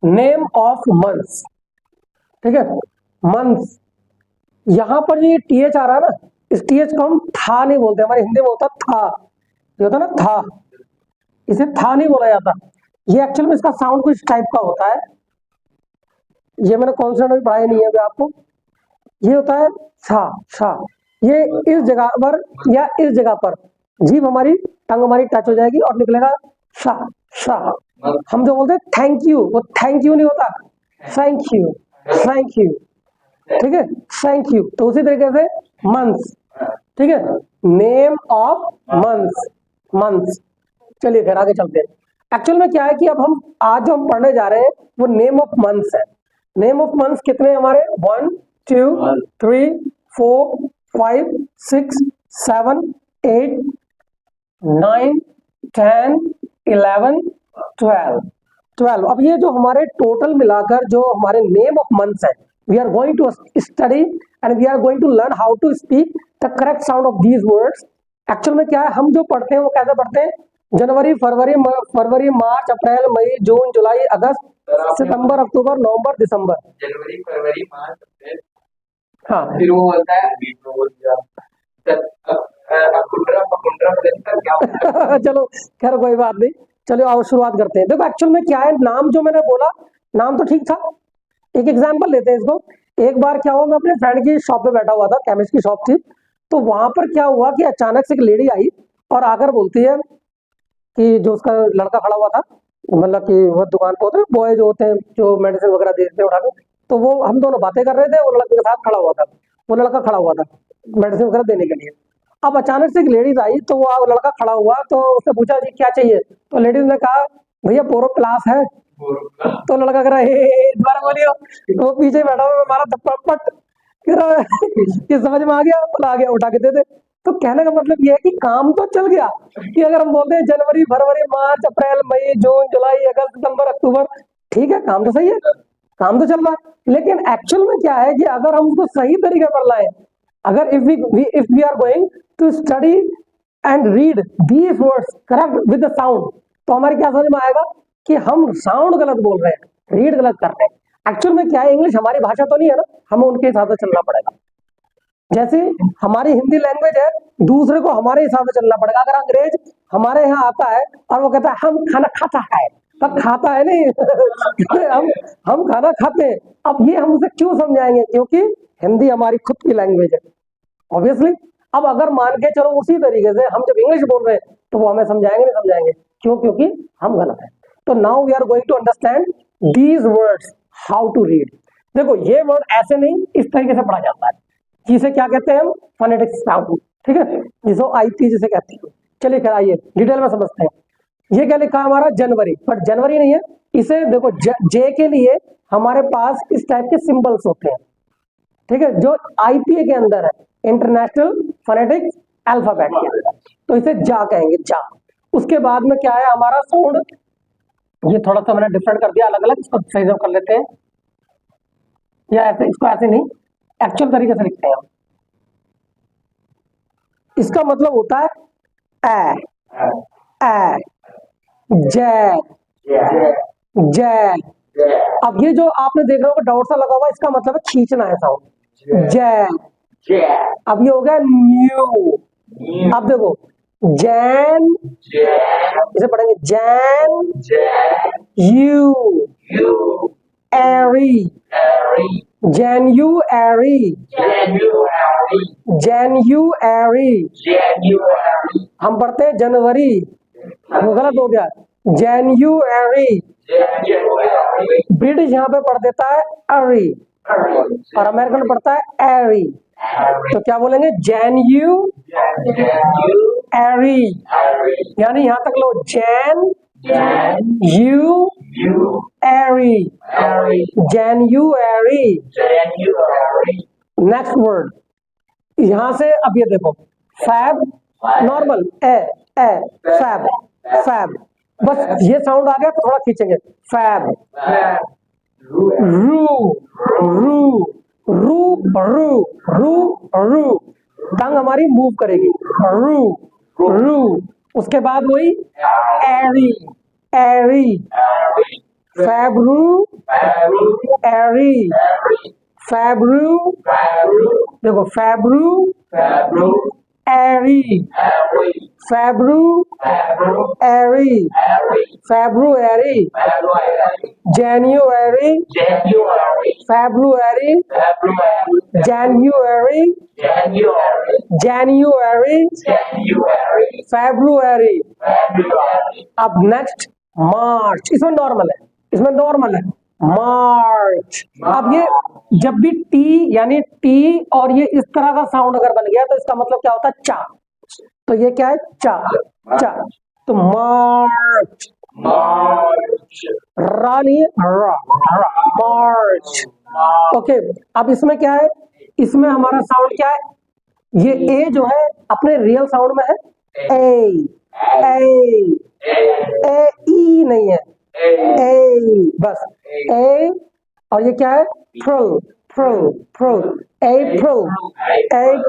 Name of months, ठीक है, months. यहां पर ये टीएच आ रहा है ना, इस टीएच को हम था नहीं बोलते, हमारे हिंदी में होता था, ये होता ना था, इसे था नहीं बोला जाता। ये एक्चुअल में इसका साउंड कुछ टाइप का होता है, ये मैंने कॉन्सेप्ट में पढ़ाया नहीं है अभी आपको। ये होता है सा, ये इस जगह पर या इस जगह पर जीभ हमारी, टंग हमारी टच हो जाएगी और निकलेगा सा। हम जो बोलते हैं थैंक यू, वो थैंक यू नहीं होता, थैंक यू, थैंक यू, ठीक है, थैंक यू। तो उसी तरीके से मंथ्स, ठीक है, नेम ऑफ मंथ्स, मंथ्स। चलिए फिर आगे चलते हैं। एक्चुअल में क्या है कि अब हम आज जो हम पढ़ने जा रहे हैं वो नेम ऑफ मंथ्स है। नेम ऑफ मंथ्स कितने हमारे, 1 2 3 4 5 6 7 8 9 10 11 12। अब ये जो हमारे टोटल मिलाकर जो हमारे नेम ऑफ मंथ्स है, we are going to study and we are going to learn how to speak the correct sound of these words. Actual में क्या है, हम जो पढ़ते हैं वो कैसे पढ़ते हैं, जनवरी फरवरी मार्च अप्रैल मई जून जुलाई अगस्त सितंबर अक्टूबर नवंबर दिसंबर, जनवरी फरवरी मार्च अप्रैल, हाँ फिर वो बोलता है चलो खैर कोई बात नहीं, चलो आओ शुरुआत करते हैं। देखो एक्चुअल में क्या है, नाम जो मैंने बोला, नाम तो ठीक था। एक एग्जांपल लेते हैं इसको। एक बार क्या हुआ, मैं अपने फ्रेंड की शॉप पे बैठा हुआ था, केमिस्ट की शॉप थी, तो वहां पर क्या हुआ कि अचानक से एक लेडी आई और आकर बोलती है कि जो उसका लड़का खड़ा हुआ था, मतलब कि वो दुकान पे होते हैं बॉय जो होते हैं जो मेडिसिन वगैरह देते हैं उठा के, तो वो हम दोनों बातें कर रहे थे, वो लड़के के साथ खड़ा हुआ था, वो लड़का खड़ा हुआ था मेडिसिन वगैरह देने के लिए। अब अचानक से एक लेडीज आई, तो वो लड़का खड़ा हुआ, तो उसने पूछा जी क्या चाहिए, तो लेडीज ने कहा भैया बोरो क्लास है। तो लड़का कह रहा है दोबारा बोलियो, वो पीछे बैठा हुआ, मारा थप्पड़ पट, कह रहा है ये समझ में आ गया, बोला आ गया, उठा के दे दे। तो कहने का मतलब ये है कि काम तो चल गया, कि अगर हम बोलते हैं जनवरी फरवरी मार्च अप्रैल मई जून जुलाई अगस्त सितंबर अक्टूबर, ठीक है काम तो सही है, काम तो चल रहा है। लेकिन एक्चुअल में क्या है कि अगर हम उसको सही तरीके पर लाएं, अगर if we are going to study and read these words correct with the sound, तो हमारे क्या समझ में आएगा कि हम साउंड गलत बोल रहे हैं, रीड गलत कर रहे हैं। एक्चुअल में क्या है, इंग्लिश हमारी भाषा तो नहीं है ना, हमें उनके हिसाब से चलना पड़ेगा। जैसे हमारी हिंदी लैंग्वेज है, दूसरे को हमारे हिसाब से चलना पड़ेगा। अगर अंग्रेज हमारे यहाँ आता है और वो कहता है हम खाना खाता है, तब खाता है नहीं हम खाना खाते हैं। अब ये हम उसे क्यों समझाएंगे, क्योंकि हिंदी हमारी खुद की लैंग्वेज है ऑब्वियसली। अब अगर मान के चलो उसी तरीके से हम जब इंग्लिश बोल रहे हैं तो वो हमें समझाएंगे नहीं समझाएंगे, क्यों, क्योंकि हम गलत है। तो now we are going to understand these words how to read. देखो ये वर्ड ऐसे नहीं, इस तरीके से पढ़ा जाता है, जिसे क्या कहते हैं हम, फोनेटिक साउंड, ठीक है, जिसको आईपी जिसे कहते हैं। चलिए खैर आइए डिटेल में समझते हैं। ये क्या लिखा है हमारा, जनवरी, बट जनवरी नहीं है, इसे देखो जे के लिए हमारे पास इस टाइप के सिंबल्स होते हैं, ठीक है, जो आईपीए के अंदर है, इंटरनेशनल फोनेटिक अल्फाबेट के अंदर, तो इसे जा कहेंगे, जा। उसके बाद में क्या है हमारा साउंड, ये थोड़ा सा मैंने डिफरेंट कर दिया, अलग अलग, इसको सही से कर लेते हैं, या ऐसे, इसको ऐसे नहीं, एक्चुअल तरीके से लिखते हैं हम। इसका मतलब होता है ए जय जय। अब ये जो आपने देख रहे हो डाउट सा लगा हुआ, इसका मतलब है खींचना है साउंड, जय। अब ये हो गया न्यू, अब देखो जैन, इसे पढ़ेंगे जैन, यू एरी, January, हम पढ़ते हैं जनवरी, वो गलत हो गया, January। ब्रिटिश यहाँ पे पढ़ देता है अरी, और अमेरिकन पढ़ता है एरी, तो क्या बोलेंगे, January, यानी यहाँ तक लो, January, January। Next word, यहां से अब ये देखो, फैब, नॉर्मल फैब, फैब, बस ये साउंड आ गया तो थोड़ा खींचेंगे, फैब, रू रू रू रू रू रू, टंग हमारी मूव करेगी, रू रू। उसके बाद वही एरी एरी, फेब्रुअरी, देखो फेब्रुअरी, जनवरी, फेब्रुअरी, फेब्रुअरी। अब नेक्स्ट मार्च, इसमें नॉर्मल है, मार्च। अब ये जब भी टी यानी टी और ये इस तरह का साउंड अगर बन गया तो इसका मतलब क्या होता है? चा। तो ये क्या है? चा। तो मार्च, रा नहीं है, रा, मार्च। ओके, अब इसमें क्या है? इसमें हमारा साउंड क्या है? ये ए जो है अपने रियल साउंड में है ए, ई नहीं है, ए बस, ए। और ये क्या है? अप्रैल,